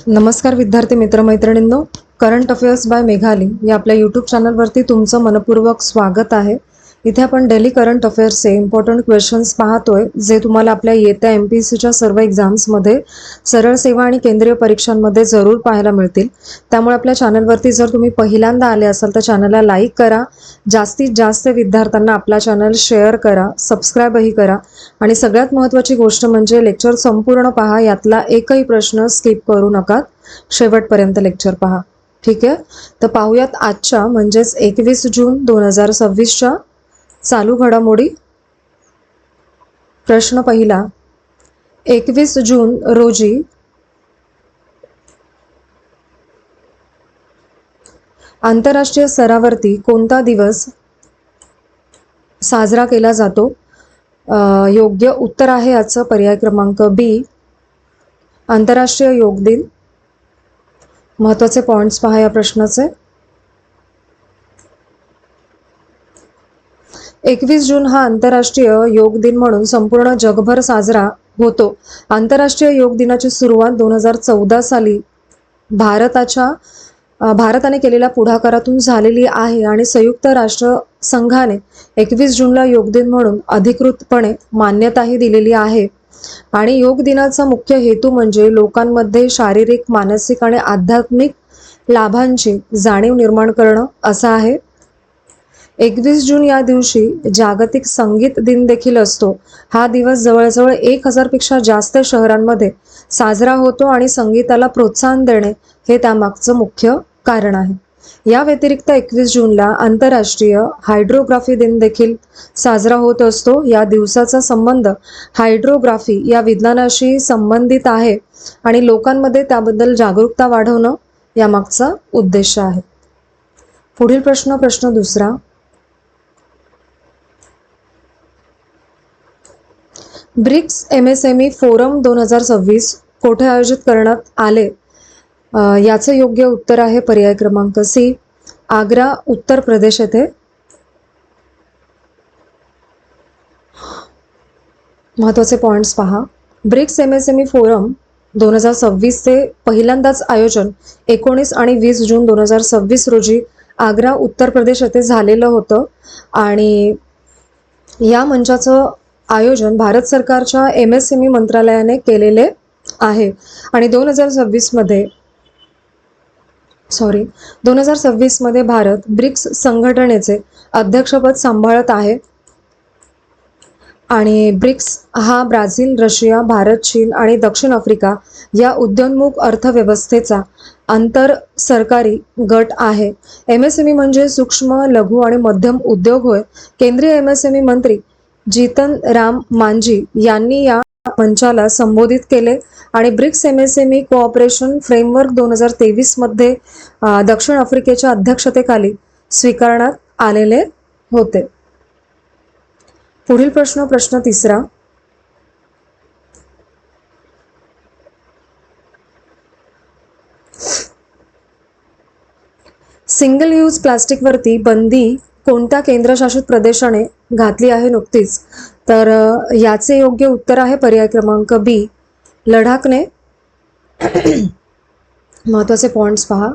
नमस्कार विद्यार्थी मित्रमैत्रिणींनो, current affairs bye Meghali या आपल्या यूट्यूब चॅनलवरती तुमचं मनपूर्वक स्वागत आहे. इथे आपण डेली करंट अफेअर्सचे इम्पॉर्टंट क्वेश्चन्स पाहतोय, जे तुम्हाला आपल्या येत्या MPSCच्या सर्व एक्झाम्समध्ये, सरळ सेवा आणि केंद्रीय परीक्षांमध्ये जरूर पाहायला मिळतील. त्यामुळे आपल्या चॅनलवरती जर तुम्ही पहिल्यांदा आले असाल तर चॅनलला लाईक करा, जास्तीत जास्त विद्यार्थ्यांना आपला चॅनल शेअर करा, सबस्क्राईबही करा आणि सगळ्यात महत्त्वाची गोष्ट म्हणजे लेक्चर संपूर्ण पहा, यातला एकही प्रश्न स्किप करू नका, शेवटपर्यंत लेक्चर पहा. ठीक आहे, तर पाहूयात आजच्या म्हणजेच 21 जून 2026च्या चालू घडामोडी. प्रश्न पहिला, 21 जून रोजी आंतरराष्ट्रीय स्तरावरती कोणता दिवस साजरा केला जातो? योग्य उत्तर आहे याचं पर्याय क्रमांक बी, आंतरराष्ट्रीय योग दिन. महत्त्वाचे पॉइंट्स पहा या प्रश्नाचे. 21 जून हा आंतरराष्ट्रीय योग दिन म्हणून संपूर्ण जगभर साजरा होतो. आंतरराष्ट्रीय योग दिनाची सुरुवात 2014 साली भारताने केलेल्या पुढाकारातून झालेली आहे आणि संयुक्त राष्ट्र संघाने 21 जूनला योग दिन म्हणून अधिकृतपणे मान्यताही दिलेली आहे. आणि योग दिनाचा मुख्य हेतू म्हणजे लोकांमध्ये शारीरिक, मानसिक आणि आध्यात्मिक लाभांची जाणीव निर्माण करणं असा आहे. 21 जून या दिवशी जागतिक संगीत दिन देखील असतो. हा दिवस जवळजवळ 1000 पेक्षा जास्त शहरांमध्ये साजरा होतो आणि संगीताला प्रोत्साहन देणे हे त्यामागचं मुख्य कारण आहे. या व्यतिरिक्त 21 जूनला आंतरराष्ट्रीय हायड्रोग्राफी दिन देखील साजरा होत असतो. या दिवसाचा संबंध हायड्रोग्राफी या विज्ञानाशी संबंधित आहे आणि लोकांमध्ये त्याबद्दल जागरूकता वाढवणं यामागचा उद्देश आहे. पुढील प्रश्न दुसरा, ब्रिक्स MSME फोरम 2026 कोठे आयोजित करण्यात आले? याचं योग्य उत्तर आहे पर्याय क्रमांक सी, आग्रा, उत्तर प्रदेश येथे. महत्त्वाचे पॉइंट्स पहा. ब्रिक्स MSME फोरम 2026 चे पहिल्यांदाच आयोजन 19 आणि 20 जून 2026 रोजी आग्रा, उत्तर प्रदेश येथे झालेलं होतं आणि या मंचाचं आयोजन भारत सरकारच्या MSME मंत्रालयाने केलेले आहे आणि 2026 मध्ये भारत ब्रिक्स संघटनेचे अध्यक्षपद सांभाळत आहे. आणि ब्रिक्स हा ब्राझील, रशिया, भारत, चीन आणि दक्षिण आफ्रिका या उदयोन्मुख अर्थव्यवस्थेचा आंतर सरकारी गट आहे. MSME म्हणजे सूक्ष्म, लघु आणि मध्यम उद्योग होय. केंद्रीय MSME मंत्री जीतन राम मांझी यांनी या मंचाला संबोधित केले आणि ब्रिक्स MSME कोऑपरेशन फ्रेमवर्क 2023 मध्ये दक्षिण आफ्रिकेच्या अध्यक्षतेखाली स्वीकारण्यात आलेले होते. पुढील प्रश्न तिसरा, सिंगल यूज प्लास्टिकवरती बंदी कोणत्या केंद्रशासित प्रदेशाने घातली आहे नुकतीच? तर याचे योग्य उत्तर आहे पर्याय क्रमांक बी, लडाखने. महत्त्वाचे पॉइंट्स पहा.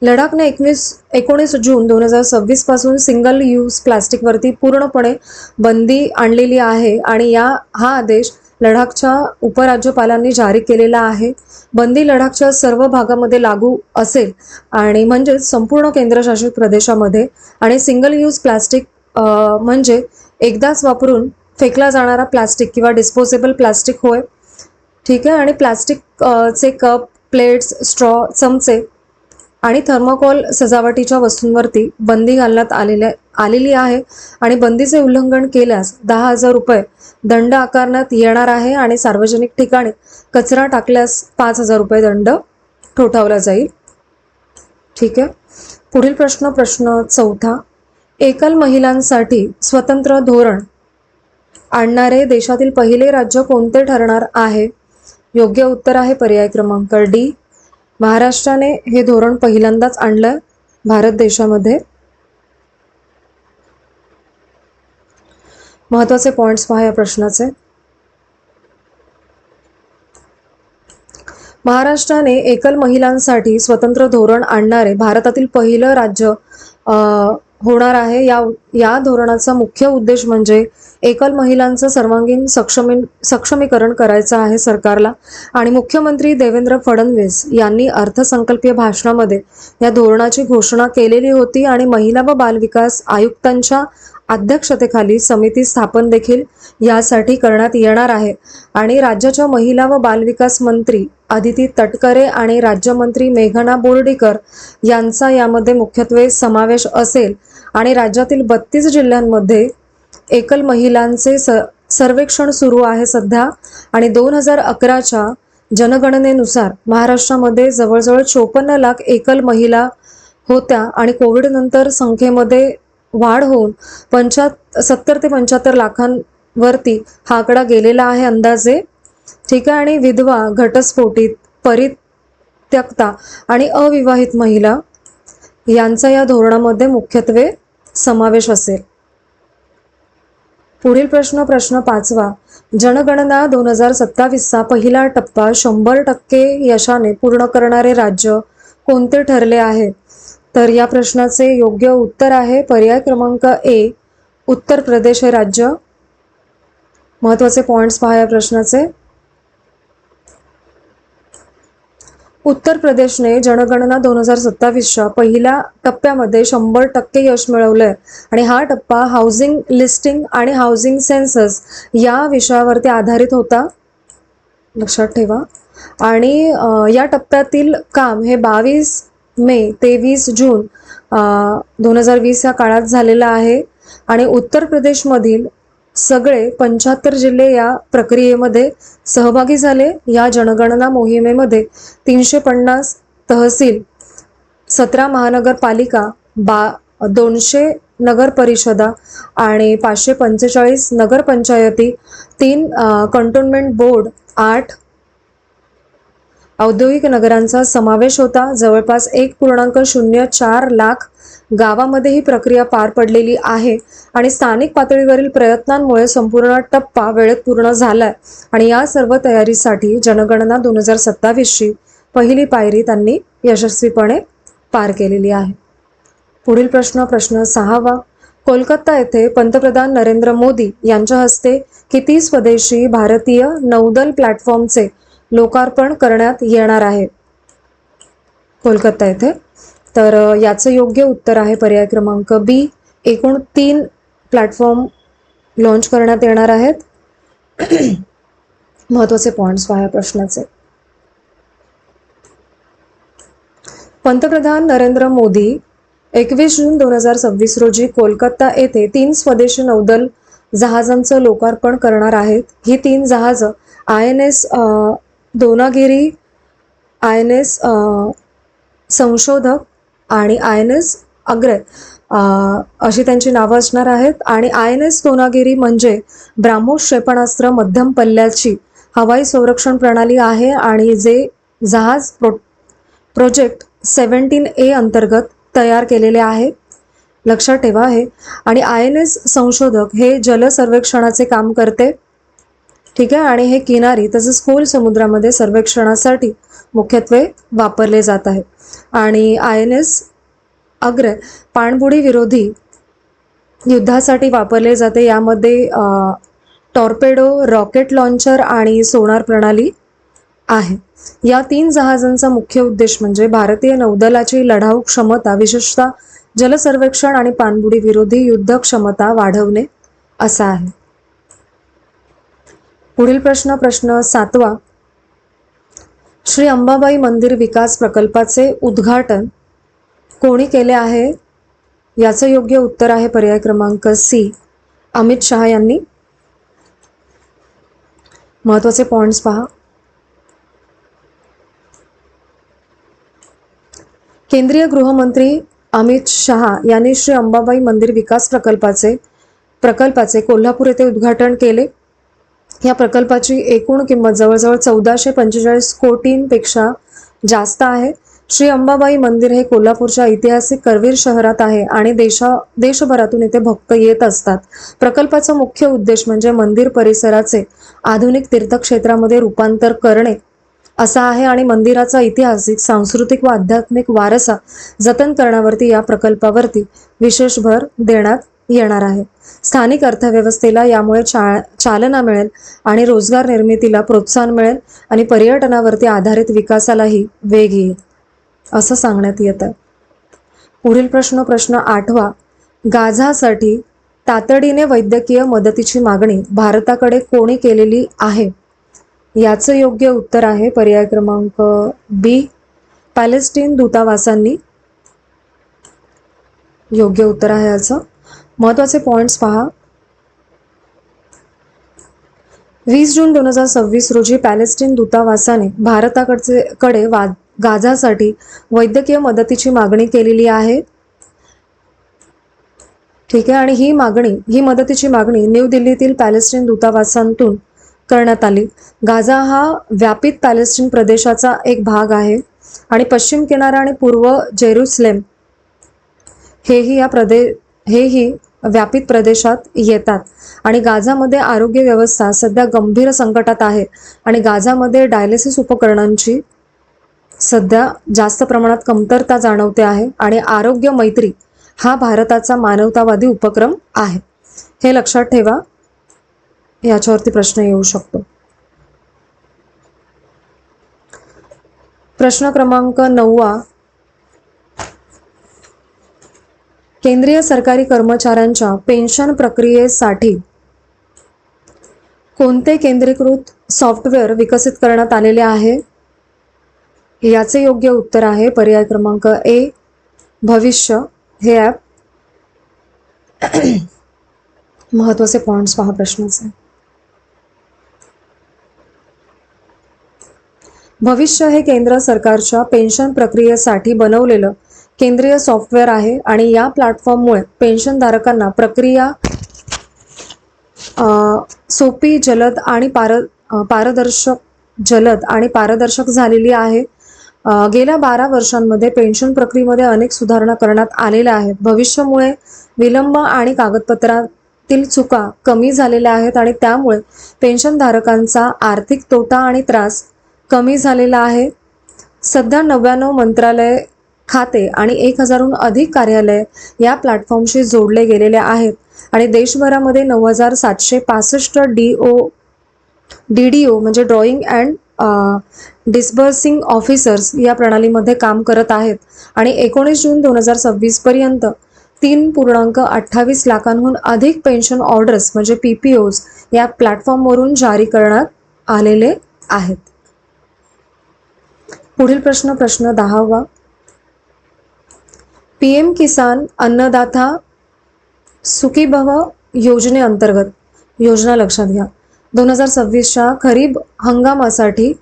लडाखने 19 जून 2026 पासून सिंगल यूज प्लास्टिकवरती पूर्णपणे बंदी आणलेली आहे आणि हा आदेश लडाखच्या उपराज्यपालांनी जारी केलेला आहे. बंदी लडाखच्या सर्व भागामध्ये लागू असेल आणि म्हणजेच संपूर्ण केंद्रशासित प्रदेशामध्ये. आणि सिंगल यूज प्लास्टिक म्हणजे एकदाच वापरून फेकला जाणारा प्लास्टिक किंवा डिस्पोजेबल प्लास्टिक होय. ठीक आहे, आणि प्लास्टिकचे कप, प्लेट्स, स्ट्रॉ, चमचे आणि थर्मोकॉल सजावटीच्या वस्तूंवरती बंदी घालण्यात आलेली आहे आणि बंदीचे उल्लंघन केल्यास 10,000 रुपये दंड आकारण्यात येणार आहे आणि सार्वजनिक ठिकाणी कचरा टाकल्यास 5,000 रुपये दंड ठोठावला जाईल. ठीक आहे, पुढील प्रश्न चौथा, एकल महिलांसाठी स्वतंत्र धोरण आणणारे देशातील पहिले राज्य कोणते ठरणार आहे? योग्य उत्तर आहे पर्याय क्रमांक डी, महाराष्ट्राने हे धोरण पहिल्यांदाच आणलं भारत देशामध्ये. महत्त्वाचे पॉइंट्स पहा या प्रश्नाचे. महाराष्ट्राने एकल महिलांसाठी स्वतंत्र धोरण आणणारे भारतातील पहिलं राज्य होणार आहे. या धोरणाचा मुख्य उद्देश म्हणजे एकल महिलांचं सर्वांगीण सक्षमीकरण करायचं आहे सरकारला. आणि मुख्यमंत्री देवेंद्र फडणवीस यांनी अर्थसंकल्पीय भाषणामध्ये या धोरणाची घोषणा केलेली होती आणि महिला व बालविकास आयुक्तांच्या अध्यक्षतेखाली समिती स्थापन देखील यासाठी करण्यात येणार आहे. आणि राज्याच्या महिला व बालविकास मंत्री अदिती तटकरे आणि राज्यमंत्री मेघना बोर्डीकर यांचा यामध्ये मुख्यत्वे समावेश असेल. आणि राज्यातील 32 जिल्ह्यांमध्ये एकल महिलांचे सर्वेक्षण सुरू आहे सध्या. आणि 2011च्या जनगणनेनुसार महाराष्ट्रामध्ये जवळजवळ 54 लाख एकल महिला होत्या आणि कोविड नंतर संख्येमध्ये वाढ होऊन 70 ते 75 लाखांवरती हा आकडा गेलेला आहे अंदाजे. ठीक आहे. आणि विधवा, घटस्फोटित, परित्यक्ता आणि अविवाहित महिला यांचा या धोरणामध्ये मुख्यत्वे समावेश असेल. पुढील प्रश्न 5वा. जनगणना 2027चा पहिला टप्पा 100% यशाने पूर्ण करणारे राज्य कोणते ठरले आहे? तर या प्रश्नाचे योग्य उत्तर आहे पर्याय क्रमांक ए, उत्तर प्रदेश हे राज्य. महत्त्वाचे पॉइंट्स पहा या प्रश्नाचे. उत्तर प्रदेशने जनगणना 2027च्या पहिल्या टप्प्यामध्ये 100% यश मिळवलंय. आणि हा टप्पा हाऊसिंग लिस्टिंग आणि हाऊसिंग सेन्सस या विषयावरती आधारित होता, लक्षात ठेवा. आणि या टप्प्यातील काम हे 22 मे ते 20 जून 2020 या काळात झालेलं आहे. आणि उत्तर प्रदेशमधील सगळे 75 जिल्हे या प्रक्रियेमध्ये सहभागी झाले. या जनगणना मोहिमेमध्ये 350 तहसील, 17 महानगरपालिका, 200 नगर परिषदा आणि 545 नगरपंचायती, 3 कंटोन्मेंट बोर्ड, 8 औद्योगिक नगरांचा समावेश होता. जवळपास 1.04 लाख गावामध्ये ही प्रक्रिया पार पडलेली आहे. आणि स्थानिक पातळीवरील प्रयत्नांमुळे संपूर्ण टप्पा वेळेत पूर्ण झालाय. आणि या सर्व तयारीसाठी जनगणना 2027ची पहिली पायरी त्यांनी यशस्वीपणे पार केलेली आहे. पुढील प्रश्न 6वा. कोलकाता येथे पंतप्रधान नरेंद्र मोदी यांच्या हस्ते किती स्वदेशी भारतीय नौदल प्लॅटफॉर्मचे लोकार्पण करण्यात येणार आहे कोलकाता येथे? तर याचं योग्य उत्तर आहे पर्याय क्रमांक बी, एकूण 3 प्लॅटफॉर्म लॉन्च करण्यात येणार आहेत. महत्त्वाचे पॉइंट्स पहा या प्रश्नाचे. पंतप्रधान नरेंद्र मोदी 21 जून 2026 रोजी कोलकाता येथे 3 स्वदेशी नौदल जहाजांचं लोकार्पण करणार आहेत. ही 3 जहाजं INS दोनागिरी, INS संशोधक आणि INS अग्रे अशी त्यांची नावं असणार आहेत. आणि INS दोनागिरी म्हणजे ब्राह्मोस क्षेपणास्त्र मध्यम पल्ल्याची हवाई संरक्षण प्रणाली आहे आणि जे जहाज प्रोजेक्ट 17A अंतर्गत तयार केलेले आहे, लक्षात ठेवा हे. आणि INS संशोधक हे जल सर्वेक्षणाचे काम करते, ठीक आहे. आणि हे किनारी तसेच खोल समुद्रामध्ये सर्वेक्षणासाठी मुख्यत्वे वापरले जात आहे. आणि INS अग्रे पाणबुडी विरोधी युद्धासाठी वापरले जाते. यामध्ये टॉर्पेडो, रॉकेट लॉन्चर आणि सोनार प्रणाली आहे. या 3 जहाजांचा मुख्य उद्देश म्हणजे भारतीय नौदलाची लढाऊ क्षमता, विशेषतः जलसर्वेक्षण आणि पाणबुडी विरोधी युद्ध क्षमता वाढवणे असा आहे. पुढील प्रश्न 7वा. श्री अंबाबाई मंदिर विकास प्रकल्पाचे उद्घाटन कोणी केले आहे? याचं योग्य उत्तर आहे पर्याय क्रमांक सी, अमित शहा यांनी. महत्त्वाचे पॉइंट्स पहा. केंद्रीय गृहमंत्री अमित शहा यांनी श्री अंबाबाई मंदिर विकास प्रकल्पाचे कोल्हापूर येथे उद्घाटन केले. या प्रकल्पाची एकूण किंमत जवळजवळ 1445 कोटींपेक्षा जास्त आहे. श्री अंबाबाई मंदिर हे कोल्हापूरच्या ऐतिहासिक करवीर शहरात आहे आणि देशभरातून येथे भक्त येत असतात. प्रकल्पाचा मुख्य उद्देश म्हणजे मंदिर परिसराचे आधुनिक तीर्थक्षेत्रामध्ये रूपांतर करणे असा आहे आणि मंदिराचा ऐतिहासिक, सांस्कृतिक व आध्यात्मिक वारसा जतन करण्यावरती या प्रकल्पावरती विशेष भर देण्यात येणार आहे. स्थानिक अर्थव्यवस्थेला यामुळे चालना मिळेल आणि रोजगार निर्मितीला प्रोत्साहन मिळेल आणि पर्यटनावरती आधारित विकासालाही वेग येईल असं सांगण्यात येत आहे. पुढील प्रश्न 8वा. गाझासाठी तातडीने वैद्यकीय मदतीची मागणी भारताकडे कोणी केलेली आहे? याचं योग्य उत्तर आहे पर्याय क्रमांक बी, पॅलेस्टीन दूतावासांनी. योग्य उत्तर आहे याचं. महत्त्वाचे पॉइंट्स पहा. 20 जून 2026 रोजी पॅलेस्टीन दूतावासाने भारताकडे गाझासाठी वैद्यकीय मदतीची मागणी केलेली आहे. ठीक आहे. आणि ही मदतीची मागणी न्यू दिल्लीतील पॅलेस्टीन दूतावासांतून करण्यात आली. गाझा हा व्यापित पॅलेस्टीन प्रदेशाचा एक भाग आहे आणि पश्चिम किनारा आणि पूर्व जेरुसलेम हेही व्यापित प्रदेशात येतात. आणि गाझामध्ये आरोग्य व्यवस्था सध्या गंभीर संकटात आहे आणि गाझामध्ये डायलिसिस उपकरणांची सध्या जास्त प्रमाणात कमतरता जाणवते आहे आणि आरोग्य मैत्री हा भारताचा मानवतावादी उपक्रम आहे. हे लक्षात ठेवा. याच्यावरती प्रश्न येऊ शकतो. प्रश्न क्रमांक 9वा. केंद्रीय सरकारी कर्मचाऱ्यांच्या पेन्शन प्रक्रियेसाठी कोणते केंद्रीकृत सॉफ्टवेअर विकसित करण्यात आलेले आहे? याचे योग्य उत्तर आहे पर्याय क्रमांक ए, भविष्य हे ॲप. महत्त्वाचे पॉइंट्स पहा प्रश्नाचे. भविष्य हे केंद्र सरकारच्या पेन्शन प्रक्रियेसाठी बनवलेलं केंद्रीय सॉफ्टवेअर आहे आणि या प्लॅटफॉर्ममुळे पेन्शनधारकांना प्रक्रिया सोपी, जलद आणि पारदर्शक झालेली आहे. गेल्या 12 वर्षांमध्ये पेन्शन प्रक्रियेमध्ये अनेक सुधारणा करण्यात आलेल्या आहेत. भविष्यामुळे विलंब आणि कागदपत्रातील चुका कमी झालेल्या आहेत आणि त्यामुळे पेन्शनधारकांचा आर्थिक तोटा आणि त्रास कमी झालेला आहे. सध्या 99 मंत्रालय खाते आणि 1000हून अधिक कार्यालय या प्लॅटफॉर्मशी जोडले गेलेले आहेत आणि देशभरामध्ये 9765 DDO म्हणजे ड्रॉइंग अँड डिस्बर्सिंग ऑफिसर्स या प्रणालीमध्ये काम करत आहेत आणि 19 जून 2026 पर्यंत 3.28 लाखांहून अधिक पेन्शन ऑर्डर्स म्हणजे PPOs या प्लॅटफॉर्मवरून जारी करण्यात आलेले आहेत. पुढील प्रश्न 10वा. PM किसान अन्नदाता सुखीभव योजनेअंतर्गत, योजना लक्षात घ्या, 2026च्या खरीप हंगामासाठी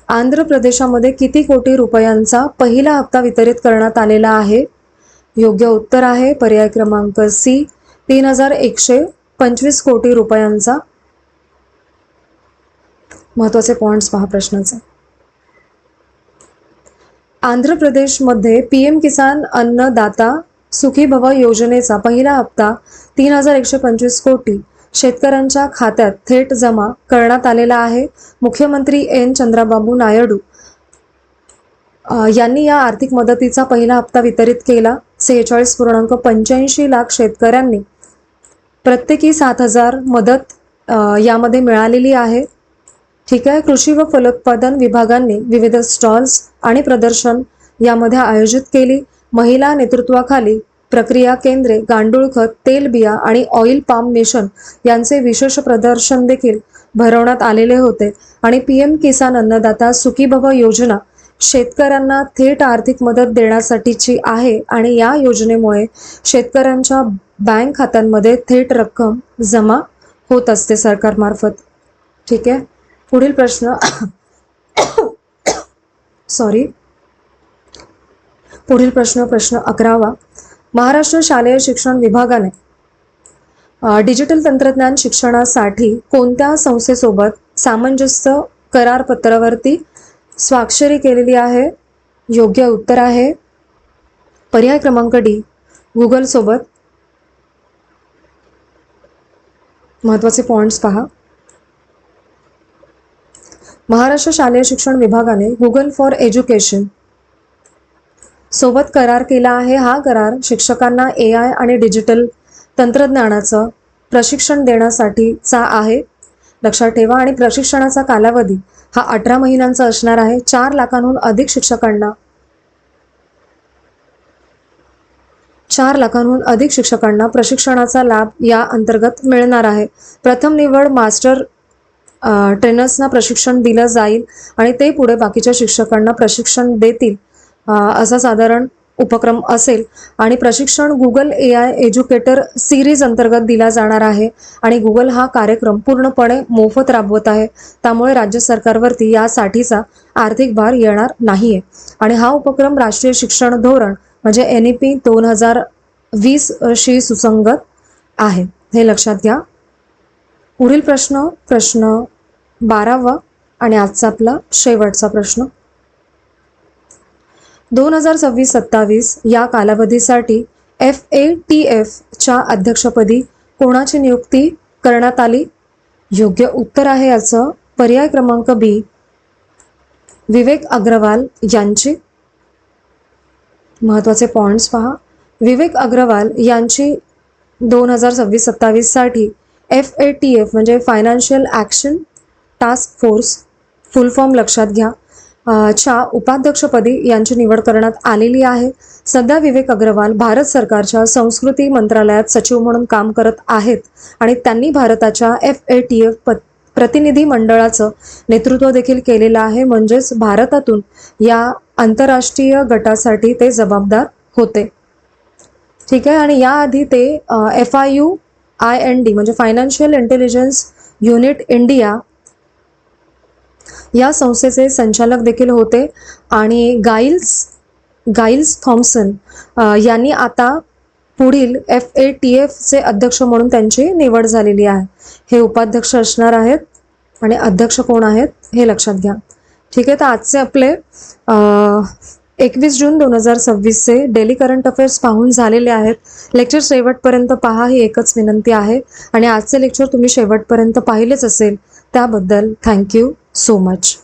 आंध्र प्रदेशामध्ये किती कोटी रुपयांचा पहिला हप्ता वितरित करण्यात आलेला आहे? योग्य उत्तर आहे पर्याय क्रमांक सी, 3125 कोटी रुपयांचा. महत्त्वाचे पॉइंट्स पहा प्रश्नाचे. आंध्र प्रदेशमध्ये PM किसान अन्नदाता सुखीभव योजनेचा पहिला हप्ता 3125 कोटी शेतकऱ्यांच्या खात्यात थेट जमा करण्यात आलेला आहे. मुख्यमंत्री N. चंद्राबाबू नायडू यांनी या आर्थिक मदतीचा पहिला हप्ता वितरित केला. 46.85 लाख शेतकऱ्यांनी प्रत्येकी 7000 मदत यामध्ये मिळालेली आहे. ठीक आहे. कृषी व फलोत्पादन विभागांनी विविध स्टॉल्स आणि प्रदर्शन यामध्ये आयोजित केली. महिला नेतृत्वाखाली प्रक्रिया केंद्रे, गांडूळ खत, तेलबिया आणि ऑइल पाम मिशन यांचे विशेष प्रदर्शन देखील भरवण्यात आलेले होते. आणि PM किसान अन्नदाता सुखीभव योजना शेतकऱ्यांना थेट आर्थिक मदत देण्यासाठीची आहे आणि या योजनेमुळे शेतकऱ्यांच्या बँक खात्यांमध्ये थेट रक्कम जमा होत असते सरकारमार्फत. ठीक आहे. पुढील प्रश्न पुढील प्रश्न 11वा. महाराष्ट्र शालेय शिक्षण विभागाने डिजिटल तंत्रज्ञान शिक्षणासाठी कोणत्या संस्थेसोबत सामंजस्य करारपत्रावरती स्वाक्षरी केलेली आहे? योग्य उत्तर आहे पर्याय क्रमांक डी, गुगल सोबत. महत्त्वाचे पॉइंट्स पहा. महाराष्ट्र शालेय शिक्षण विभागाने गुगल फॉर एज्युकेशन सोबत करार केला आहे. हा करार शिक्षकांना AI आणि डिजिटल तंत्रज्ञानाचं प्रशिक्षण देण्यासाठीचा आहे. लक्षात ठेवा. आणि प्रशिक्षणाचा कालावधी हा 18 महिन्यांचा असणार आहे. 4 लाखांहून अधिक शिक्षकांना प्रशिक्षणाचा लाभ या अंतर्गत मिळणार आहे. प्रथम निवड मास्टर ट्रेनर्सना प्रशिक्षण दिलं जाईल आणि ते पुढे बाकीच्या शिक्षकांना प्रशिक्षण देतील, असा साधारण उपक्रम असेल. आणि प्रशिक्षण गुगल AI एज्युकेटर सिरीज अंतर्गत दिला जाणार आहे आणि गुगल हा कार्यक्रम पूर्णपणे मोफत राबवत आहे. त्यामुळे राज्य सरकारवरती यासाठीचा आर्थिक भार येणार नाहीये. आणि हा उपक्रम राष्ट्रीय शिक्षण धोरण म्हणजे NEP 2020 शी सुसंगत आहे, हे लक्षात घ्या. पुढील प्रश्न 12वा आणि आजचा आपला शेवटचा प्रश्न. 2026-27 या कालावधीसाठी FATF च्या अध्यक्षपदी कोणाची नियुक्ती करण्यात आली? योग्य उत्तर आहे याचं पर्याय क्रमांक B, विवेक अग्रवाल यांची. महत्त्वाचे पॉइंट्स पहा. विवेक अग्रवाल यांची 2026-27 साठी FATF म्हणजे फायनान्शियल ॲक्शन टास्क फोर्स, फुल फॉर्म लक्षात घ्या, च्या उपाध्यक्षपदी यांची निवड करण्यात आलेली आहे. सध्या विवेक अग्रवाल भारत सरकारच्या संस्कृती मंत्रालयात सचिव म्हणून काम करत आहेत आणि त्यांनी भारताच्या FATF प्रतिनिधी मंडळाचं नेतृत्व देखील केलेलं आहे. म्हणजेच भारतातून या आंतरराष्ट्रीय गटासाठी ते जबाबदार होते. ठीक आहे. आणि याआधी ते FIUIND म्हणजे फायनान्शियल इंटेलिजन्स युनिट इंडिया या संस्थेचे संचालक देखील होते. आणि गाइल्स थॉम्सन यांनी आता पुढील FATFचे अध्यक्ष म्हणून त्यांची निवड झालेली आहे. हे उपाध्यक्ष असणार आहेत आणि अध्यक्ष कोण आहेत हे लक्षात घ्या. ठीक आहे. तर आजचे आपले 21 जून 2026चे डेली करंट अफेअर्स पाहून झालेले आहेत. लेक्चर शेवटपर्यंत पहा ही एकच विनंती आहे. आणि आजचे लेक्चर तुम्ही शेवटपर्यंत पाहिलेच असेल त्याबद्दल थँक्यू सो मच.